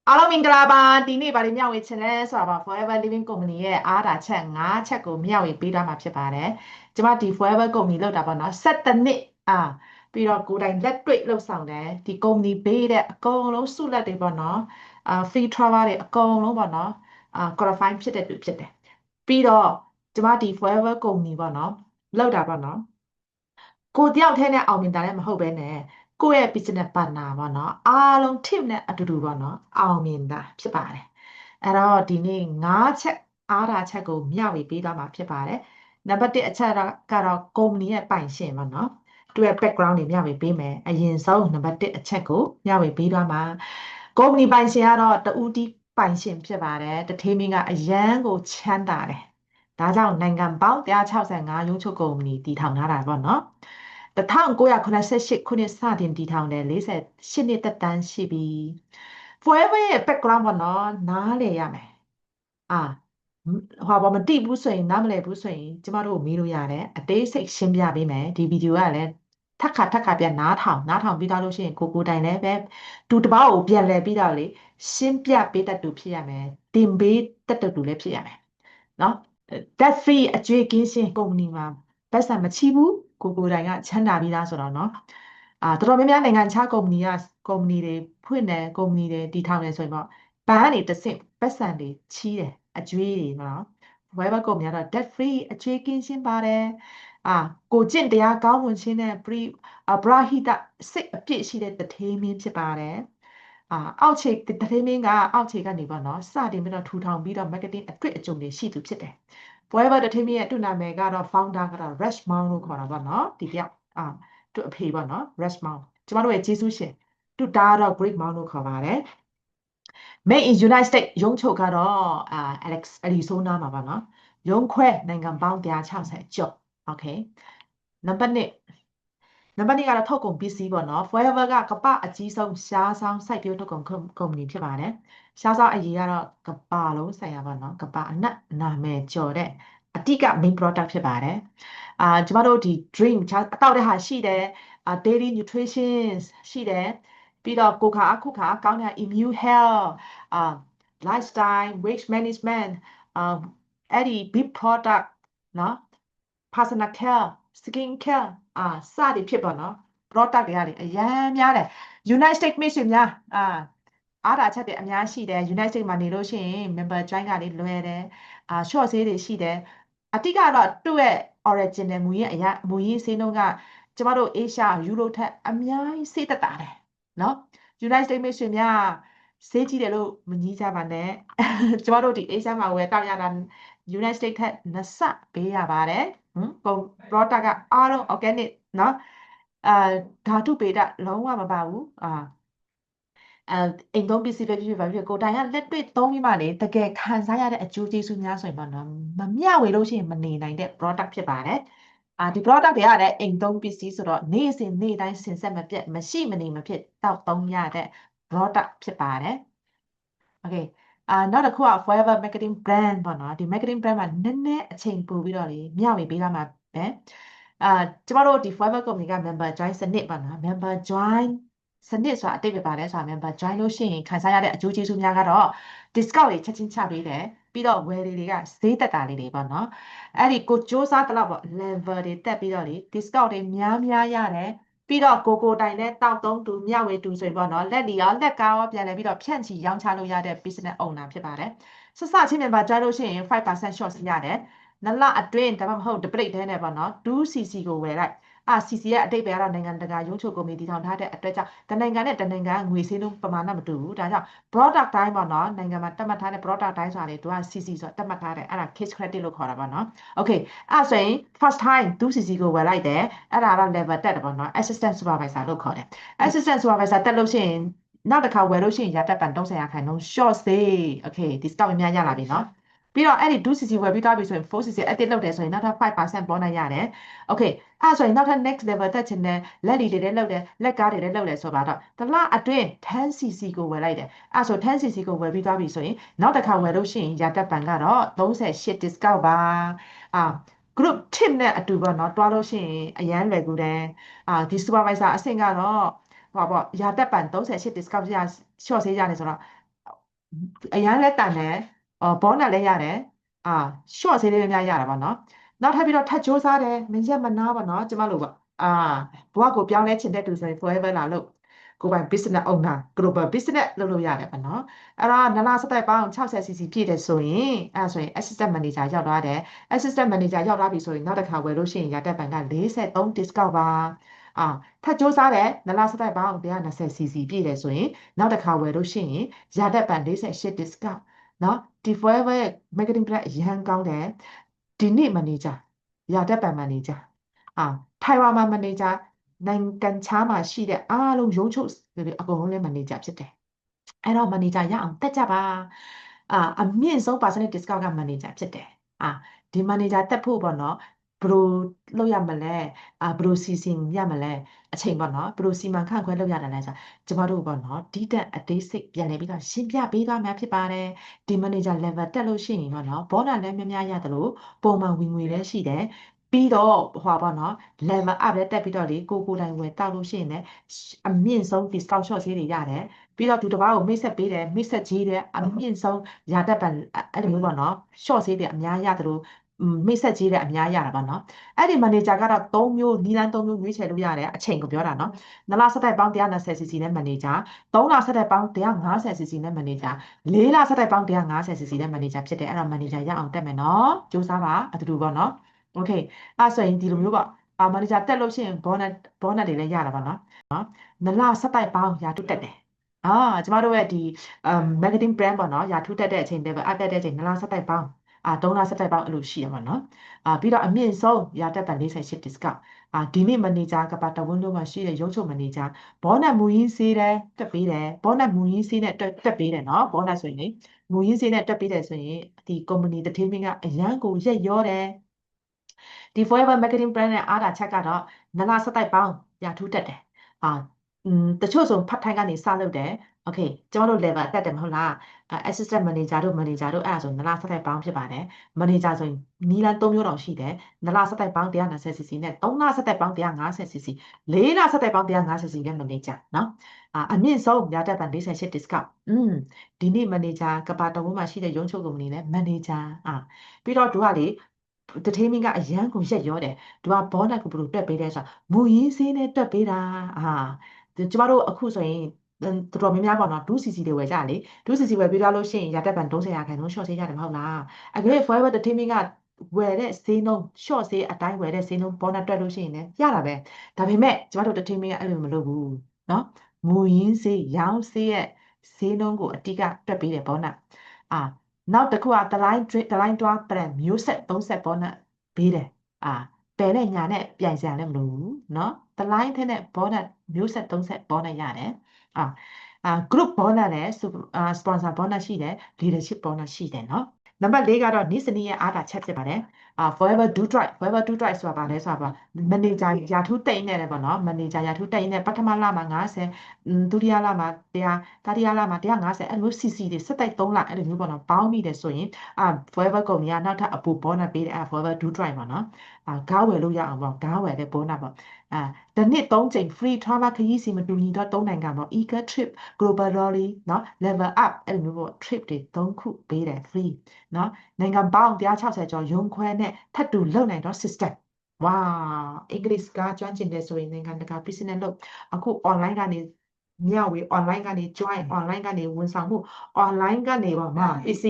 အားလုံးမင်္ဂလာပါဒီနေ့ဗာဒီမျှဝေချင်လဲဆိုတာပါ Forever Living Company ရဲ့အားသာချက်5ချက်ကိုမျှဝေပေးထားမှာဖြစ်ပါတယ်ကျွန်မဒီ Forever Company လောက်တာပေါ့နော်7နှစ်ပြီးတော့ကိုယ်တိုင်လက်တွေ့လှုပ်ဆောင်တယ်ဒီ company ပေးတဲ့အကုန်လုံးစုလက်တွေပေါ့နော်free travel တွေအကုန်လုံးပေါ့နော်qualify ဖြစ်တဲ့သူဖြစ်တယ်ပြီးတော့ကျွန်မဒီ Forever Company ပေါ့နော်လောက်တာပေါ့နော်ကိုတယောက်တည်းနဲ့အောင်မြင်တာလည်းမဟုတ်ပဲနဲ့ကိုယ့်ရဲ့ business partner ပေါ့နော်အားလုံး team နဲ့အတူတူပေါ့နော်အောင်မြင်တာဖြစ်ပါတယ်အဲ့တော့ဒီနေ့၅ချက်အားသာချက်ကိုမျှဝေပေးသွားမှာဖြစ်ပါတယ်နံပါတ်1အချက်ကတော့ကုမ္ပဏီရဲ့ပိုင်ရှင်ပေါ့နော်သူရဲ့ background တွေမျှဝေပေးမယ်အရင်ဆုံးနံပါတ်1အချက်ကိုမျှဝေပေးသွားမှာကုမ္ပဏီပိုင်ရှင်ကတော့တဦးတည်းပိုင်ရှင်ဖြစ်ပါတယ်တထေးမင်းကအရန်ကိုချမ်းသာတယ်ဒါကြောင့်နိုင်ငံပေါင်း165ရုံးချုပ်ကုမ္ပဏီတည်ထောင်ထားတာပေါ့နော်1988ခုနှစ်စတင်တည်ထောင်တယ်48နှစ်သက်တမ်းရှိပြီ Forever ရဲ့ background ပေါ့နော်နားလည်ရမယ်အာဟောပါမတိဘူးဆိုရင်နားမလည်ဘူးဆိုရင်ကျမတို့ကိုမေးလို့ရတယ်အသေးစိတ်ရှင်းပြပေးမယ်ဒီဗီဒီယိုကလည်းထပ်ခါပြန်နားထောင်ပြီးသားလို့ရှိရင်ကိုတိုင်လည်းပဲသူတစ်ပေါက်ကိုပြန်လဲပြီးတော့လေရှင်းပြပေးတတ်သူဖြစ်ရမယ်တင်ပေးတတ်သူလည်းဖြစ်ရမယ်နော် debt free အကျွေးကင်းရှင်းကုမ္ပဏီမှာပတ်စံမချီဘူးကိုတိုင်ကချမ်းသာပြီးသားဆိုတော့နော်တော်တော်များများနိုင်ငံခြားကုမ္ပဏီတွေဖွင့်တယ်ကုမ္ပဏီတွေတည်ထောင်တယ်ဆိုရင်ပေါ့ဘဏ်ကနေတစ်ဆင့်ပတ်စံတွေချီးတယ်အကျွေးတွေနော် Viber ကုမ္ပဏီကတော့ debt free အကျွေးကင်းရှင်းပါတယ်အာကိုကျင့်တရားကောင်းမွန်ခြင်းနဲ့ပရဟိတစိတ်အပြည့်ရှိတဲ့တထေးမင်းဖြစ်ပါတယ်အောက်ခြေတထေးမင်းကအောက်ခြေကနေပေါ့နော်စတင်ပြီးတော့ထူထောင်ပြီးတော့ marketing အတွေ့အကြုံတွေရှိသူဖြစ်တယ် Forever တထေးမင်းရဲ့သူ့နာမည်ကတော့ founder ကတော့ Rush Mount လို့ခေါ်တာပေါ့နော်ဒီတယောက်သူ့အဖေပေါ့နော် Rush Mount ကျမတို့ရဲ့ဂျေဆုရှင်သူ့သားကတော့ Great Mount လို့ခေါ်ပါတယ် Made in United States ရုံးချုပ်ကတော့Alex Arizona မှာပါနော်ရုံးခွဲနိုင်ငံပေါင်း160ကျော် Okay နံပါတ်1ကတော့ထုတ်ကုန်ပစ္စည်းပေါ့နော် Forever ကကပ္ပအကြီးဆုံးရှားဆောင်စိုက်ပျိုးထုတ်ကုန်ကုမ္ပဏီဖြစ်ပါတယ်ရှားဆောင်အရေးကတော့ကပ္ပလုံးဆိုင်ရာပေါ့နော်ကပ္ပအနက်နာမည်ကျော်တဲ့အတိက main product ဖြစ်ပါတယ်ကျမတို့ဒီ drink အတောက်တဲ့ဟာရှိတယ်daily nutrition ရှိတယ်ပြီးတော့ကိုခါအခုခါကောင်းတဲ့ immune health lifestyle weight management အဲ့ဒီ big product နော် personal care skin care စသည်ဖြစ်ပေါ့နော် product တွေကလေအရန်များတယ် United States မိတ်ဆွေများအားသာချက်တွေအများရှိတယ် United States မှာနေလို့ရှိရင် member join ကလေလွယ်တယ်short ဈေးတွေရှိတယ်အတိကတော့သူ့ရဲ့ original မူရင်းဈေးနှုန်းကကျမတို့ Asia Euro ထက်အများကြီးဈေးသက်သာတယ်နော် United States မိတ်ဆွေများဈေးကြီးတယ်လို့မကြီးကြပါနဲ့ကျမတို့ဒီ Asia မှာဝယ်တောက်ရတာ United States ထက်2ဆပေးရပါတယ်ပုံ product ကအားလုံး organic နော်ဓာတုဗေဒလုံးဝမပါဘူးအိမ်သုံးပစ္စည်းပဲဖြစ်ဖြစ်ကိုတိုင်ကလက်တွေ့သုံးပြီးမှလေတကယ်ခံစားရတဲ့အကျိုးကျေးဇူးများဆိုရင်ပေါ့နော်မမျှဝေလို့ရှိရင်မနေနိုင်တဲ့ product ဖြစ်ပါတယ်ဒီ product တွေကလည်းအိမ်သုံးပစ္စည်းဆိုတော့နေ့စဉ်နေ့တိုင်းစင်ဆက်မပြတ်မရှိမနေမဖြစ်တောက်သုံးရတဲ့ product ဖြစ်ပါတယ် Okay နောက်တစ်ခုက Forever Marketing Brand ပေါ့နော်ဒီ Marketing Brand မှာနည်းနည်းအချိန်ပို့ပြီးတော့လေမျှဝေပေးလာမှာပဲကျမတို့ဒီ Forever Company က Member Join စနစ်ပေါ့နော် Member Join စနစ်ဆိုတာအတိတ်ပဲပါတယ်ဆိုတာ Member Join လို့ရှိရင်ခံစားရတဲ့အကျိုးကျေးဇူးများကတော့ discount တွေချက်ချင်းချပေးတယ်ပြီးတော့ဝယ်တွေကဈေးသက်သာလေးတွေပေါ့နော်အဲ့ဒီကိုစ조사တလောက်ပေါ့ level တွေတက်ပြီးတော့လေ discount တွေများရတယ်ပြီးတော့ကိုတိုင်နဲ့တောက်သုံးတူမျှဝေတူဆိုရင်ပေါ့နော်လက်လီရောလက်ကားရောပြန်လဲပြီးတော့ဖြန့်ချီရောင်းချလို့ရတဲ့ business owner ဖြစ်ပါတယ်ဆက်စချင်းမြန်မာကြိုင်းလို့ရှိရင်5% short ရတယ်နလအတွင်းဒါမှမဟုတ်တပိတ်တဲနဲ့ပေါ့နော် 2cc ကိုဝယ်လိုက်cc ရဲ့အတိတ်ပဲကတော့နိုင်ငံတကာရုံးချုပ်ကုမ္ပဏီတည်ထောင်ထားတဲ့အတွက်ကြောင့်တနိုင်ငံနဲ့တနိုင်ငံငွေစည်းလုံးပမာဏမတူဘူးဒါကြောင့် product တိုင်းပေါ့နော်နိုင်ငံမှာတတ်မှတ်ထားတဲ့ product တိုင်းဆိုတာလေသူက cc ဆိုတတ်မှတ်ထားတယ်အဲ့ဒါ case credit လို့ခေါ်တာပေါ့နော် okay အဲ့ဆိုရင် first time 2cc ကိုဝယ်လိုက်တယ်အဲ့ဒါတော့ level တက်တယ်ပေါ့နော် assistant supervisor လို့ခေါ်တယ် assistant supervisor တက်လို့ရှိရင်နောက်တစ်ခါဝယ်လို့ရှိရင်ရတက်ပန်30% short stay okay discount များရလာပြီနော်ပြီးတော့အဲ့ဒီ 2cc ဝယ်ပြီးသွားပြီဆိုရင် 4cc edit လုပ်တယ်ဆိုရင်နောက်ထပ်5% ပေါ်နိုင်ရတယ် okay အဲ့ဆိုရင်နောက်ထပ် next level တက်ချင်တယ်လက်လီတွေလည်းလုပ်တယ်လက်ကားတွေလည်းလုပ်တယ်ဆိုပါတော့တလအတွင်း 10cc ကိုဝယ်လိုက်တယ်အဲ့ဆို 10cc ကိုဝယ်ပြီးသွားပြီဆိုရင်နောက်တစ်ခါဝယ်လို့ရှိရင်ရတက်ပန်ကတော့38 discount ပါgroup team နဲ့အတူပေါ့နော်တွားလို့ရှိရင်အရန်လွယ်ကူတယ်ဒီ supervisor အဆင့်ကတော့ဟောပေါ့ရာတက်ပန်38 discount ရ short ဈေးရတယ်ဆိုတော့ အရန်လက်တန်တယ်ဘောနက်လည်းရတယ်short ဈေးလေးများရတာပေါ့နော်နောက်ထပ်ပြီးတော့ထပ်ကြိုးစားတယ်မရက်မနာပေါ့နော်ကျမတို့ပေါ့ဘဝကိုပြောင်းလဲချင်တဲ့သူဆိုရင် forever လာလို့ကိုယ်ပိုင် business owner global business လုပ်လို့ရတယ်ပေါ့နော်အဲ့တော့နလာစတိုက်ပေါင်း 60cc ပြည့်တယ်ဆိုရင်အဲ့ဆိုရင် assistant manager ရောက်သွားတယ် assistant manager ရောက်သွားပြီဆိုရင်နောက်တစ်ခါဝယ်လို့ရှိရင်ရတဲ့ဘဏ်က43 discount ပါထပ်ကြိုးစားတယ်နလာစတိုက်ပေါင်း 120cc ပြည့်တယ်ဆိုရင်နောက်တစ်ခါဝယ်လို့ရှိရင်ရတဲ့ဘဏ်48 discount နော်ဒီ forever ရဲ့ marketing plan အရန်ကောင်းတယ်ဒီနေ့မန်နေဂျာရာတက်ပံမန်နေဂျာထိုင်ဝမ်မှာမန်နေဂျာနိုင်ငံခြားမှာရှိတဲ့အားလုံးရုံးချုပ်တွေအကုန်လုံးလည်းမန်နေဂျာဖြစ်တယ်အဲ့တော့မန်နေဂျာရအောင်တက်ကြပါအမြင့်ဆုံး percentage discount ကမန်နေဂျာဖြစ်တယ်ဒီမန်နေဂျာတက်ဖို့ပေါ့နော်ဘယ်လိုလုပ်ရမလဲဘယ်လိုစီစဉ်ရမလဲအချိန်ပေါ့နော်ဘယ်လိုစီမံခန့်ခွဲလုပ်ရတယ်လဲဆိုကျမတို့ပေါ့နော်ဒီတက်အသေးစိတ်ပြန်လည်ပြီးတော့ရှင်းပြပေးသွားမှာဖြစ်ပါတယ်ဒီ manager level တက်လို့ရှိရင်ပေါ့နော်ဘောနလည်းများများရတယ်လို့ပုံမှန်ဝင်ငွေလည်းရှိတယ်ပြီးတော့ဟောပါနော် level up လည်းတက်ပြီးတော့လေကိုတိုင်ဝယ်တောက်လို့ရှိရင်လည်းအမြင့်ဆုံး discount short ဈေးတွေရတယ်ပြီးတော့သူတစ်ပါးကိုမိတ်ဆက်ပေးတယ်မိတ်ဆက်ကြီးတယ်အမြင့်ဆုံးရာတက်ပံအဲ့လိုမျိုးပေါ့နော် short ဈေးတွေအများရတယ်လို့မိတ်ဆက်ကြီးတဲ့အများရတာပါနော်အဲ့ဒီ manager ကတော့3မျိုးနီလန်း3မျိုးရွေးချယ်လို့ရတယ်အချိန်ကိုပြောတာနော်နလဆက်တိုက်ပေါင်း 120cc နဲ့ manager 3လဆက်တိုက်ပေါင်း 150cc နဲ့ manager 4လဆက်တိုက်ပေါင်း 150cc နဲ့ manager ဖြစ်တယ်အဲ့တော့ manager ရအောင်တက်မယ်နော်စူးစမ်းပါအတူတူပေါ့နော်โอเคအဲ့ဆိုရင်ဒီလိုမျိုးပေါ့manager တက်လို့ရှိရင် bonus တွေလည်းရတာပါနော်နလဆက်တိုက်ပေါင်းရာတုတက်တယ်ကျမတို့ရဲ့ဒီ marketing brand ပေါ့နော်ရာထူးတက်တဲ့အချိန် level up တက်တဲ့အချိန်နလဆက်တိုက်ပေါင်း3လဆက်တိုက်ပေါင်းအဲ့လိုရှိရပါတော့ပြီးတော့အမြင့်ဆုံးရာတက်ပံ48 discountဒီနေ့မန်နေဂျာကပါတဝန်းလုံးမှာရှိတဲ့ရုံးချုပ်မန်နေဂျာဘောနတ်မူရင်းစေးတဲ့တက်ပေးတယ်ဘောနတ်မူရင်းစေးနဲ့တက်ပေးတယ်နော်ဘောနတ်ဆိုရင်လေမူရင်းစေးနဲ့တက်ပေးတယ်ဆိုရင်ဒီ company တထင်းမင်းကအရန်ကိုရက်ရောတယ်ဒီ forever marketing brand နဲ့အားတာချက်ကတော့နလာစတိုက်ပေါင်းရာထူးတက်တယ်တချို့ဆိုဖတ်ထိုင်းကနေစလုပ်တယ်โอเคကျွန်တော်တို့ level တက်တယ်မဟုတ်လား assistant manager တို့ manager တို့အဲ့ဒါဆိုနလာစတိုက်ပေါင်းဖြစ်ပါတယ် manager ဆိုရင်နီလန်3မျိုးတောင်ရှိတယ်နလာစတိုက်ပေါင်း 120cc နဲ့3လစတိုက်ပေါင်း 150cc 4လစတိုက်ပေါင်း 150cc နဲ့ manager နော်အမြင့်ဆုံးရတတ်ပံ48 discount ဒီနေ့ manager ကပါတဝန်းမှာရှိတဲ့ရုံးချုပ်ကုမ္ပဏီနဲ့ manager ပြီးတော့သူကလေတထေးမင်းကအရန်ကိုရက်ရောတယ်သူကဘောနက်ကိုဘယ်လိုတက်ပေးလဲဆိုတော့မူရင်းစင်းနဲ့တက်ပေးတာကျမတို့အခုဆိုရင်တော်တော်များများပေါ့နော်ဒူးစီစီတွေဝယ်ကြလေဒူးစီစီဝယ်ပြီးတော့လို့ရှိရင်ရတက်ပံ30%ရှော့ဆေးရတယ်မဟုတ်လားအကယ် forever တထေးမင်းကဝယ်တဲ့ဈေးနှုန်း short ဈေးအတိုင်းဝယ်တဲ့ဈေးနှုန်းဘောနက်တွက်လို့ရှိရင်လည်းရတာပဲဒါပေမဲ့ကျမတို့တထေးမင်းကအဲ့လိုမလုပ်ဘူးနော်မူရင်းဈေးရောင်းဈေးရဲ့ဈေးနှုန်းကိုအတိကတွက်ပေးတယ်ဘောနက်နောက်တစ်ခုကတလိုင်းတွားပရန်မျိုးဆက်30ဘောနက်ပေးတယ်ပယ်နဲ့ညာနဲ့ပြိုင်စရာလည်းမလိုဘူးเนาะတလိုင်းထဲနဲ့ဘောနက်မျိုးဆက်30ဘောနက်ရတယ်group ဘောနက်နဲ့ sponsor ဘောနက်ရှိတယ် leadership ဘောနက်ရှိတယ်เนาะနံပါတ်4ကတော့နေ့စနေ့ရဲ့အားသာချက်ဖြစ်ပါတယ်forever do drive ဆိုတာဘာလဲဆိုတာပါမန်နေဂျာယာထူးတိတ်နေတယ်ပေါ့နော်မန်နေဂျာယာထူးတိတ်နေပထမလမှာ90ဒုတိယလမှာ100တတိယလမှာ150အဲ့လို CC တွေစက်တိုက်3လအဲ့လိုမျိုးပေါ့နော်ပေါင်းမိတယ်ဆိုရင်forever ကုမ္ပဏီကနောက်ထပ်အပူဘောနပ်ပေးတယ်forever do drive ပေါ့နော်ဂါးဝယ်လို့ရအောင်ပေါ့ဂါးဝယ်တဲ့ဘောနပ်ပေါ့တစ်နှစ်3ချိန် free travel ခရီးစီမတူညီတော့3နိုင်ငံပေါ့ eagle trip global rally เนาะ level up အဲ့လိုမျိုးပေါ့ trip တွေ3ခုပေးတယ် free เนาะနိုင်ငံပေါင်း160ကျော်ရုံခွဲနဲ့ထပ်တူလုပ်နိုင်တော့ system ဝါအင်္ဂလိပ်ကကျွမ်းကျင်တယ်ဆိုရင်နိုင်ငံတကာ business လုပ်အခု online ကနေမျှဝေ online ကနေ join online ကနေဝန်ဆောင်မှု online ကနေပါမှာ PC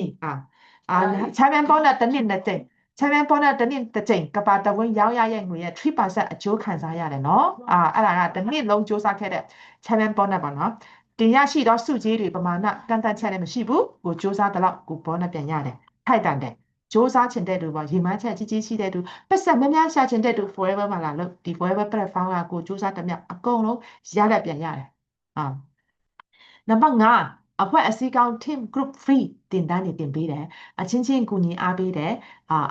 ချမ်းပန်ပေါင်းတဲ့တစ်နှစ်နဲ့ကျိန်ချမ်းပန်ပေါင်းတဲ့တစ်နှစ်တစ်ကျိန်ကပါတဝင်းရောင်းရရဲ့ငွေရဲ့3%အကျိုးခံစားရတယ်နော်အဲ့ဒါကတစ်နှစ်လုံးစူးစမ်းခဲ့တဲ့ချမ်းပန်ပေါင်းတဲ့ပါနော်တင်ရရှိသောစုကြီးတွေပမာဏကန့်သတ်ချက်လည်းမရှိဘူးကိုစူးစမ်းတဲ့လောက်ကိုဘောနဲ့ပြန်ရတယ်ထိုက်တန်တယ်စူးစမ်းချင်တဲ့သူပေါ့ရေမန်းချက်ကြီးကြီးရှိတဲ့သူပတ်ဆက်များများရှာချင်တဲ့သူ forever မှာလာလို့ဒီ forever platform ကကိုစူးစမ်းတဲ့မြောက်အကုန်လုံးရလက်ပြန်ရတယ်နံပါတ်5အဖွဲ့အစည်းကောင်း team group free တင်တန်းတွေတင်ပေးတယ်အချင်းချင်းကူညီအားပေးတယ်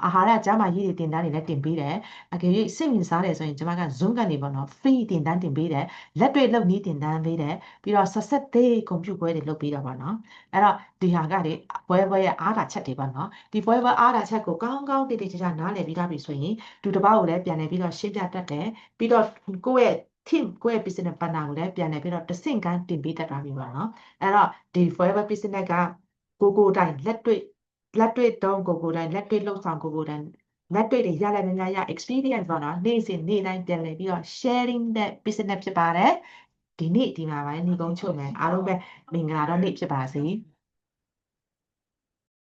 အာဟာရကျန်းမာရေးတွေတင်တန်းတွေလည်းတင်ပေးတယ်အကယ်၍စိတ်ဝင်စားတယ်ဆိုရင်ကျွန်မက Zoom ကနေပေါ့နော် free တင်တန်းတင်ပေးတယ်လက်တွေ့လုပ်နည်းတင်တန်းပေးတယ်ပြီးတော့ဆက်ဆက်သေးကွန်ပျူတာပွဲတွေလုပ်ပေးတော့ပါနော်အဲ့တော့ဒီဟာကလေပွဲရဲ့အားသာချက်တွေပေါ့နော်ဒီပွဲအားသာချက်ကိုကောင်းကောင်းတည်တည်ချာချာနားလည်ပြီးသားပြီဆိုရင်သူတစ်ပါးကိုလည်းပြန်လည်ပြီးတော့ရှင်းပြတတ်တယ်ပြီးတော့ကိုယ့်ရဲ့ team ကိုယ့်ရဲ့ business partner ကိုလည်းပြန်လည်ပြီးတော့တဆင့်ကန်းတင်ပေးတတ်တာပြီပေါ့နော်အဲ့တော့ဒီ forever business က ကိုတိုင်လက်တွေ့တုံးကိုတိုင်လက်တွေ့လှုပ်ဆောင်ကိုတိုင်လက်တွေ့တွေရလိုက်များရ experience ပေါ့နော်နေ့စဉ်နေ့တိုင်းပြန်လည်ပြီးတော့ sharing တဲ့ business ဖြစ်ပါတယ်ဒီနေ့ဒီမှာပဲညီကုန်းချုပ်မယ်အားလုံးပဲမင်္ဂလာတော့နေ့ဖြစ်ပါစေ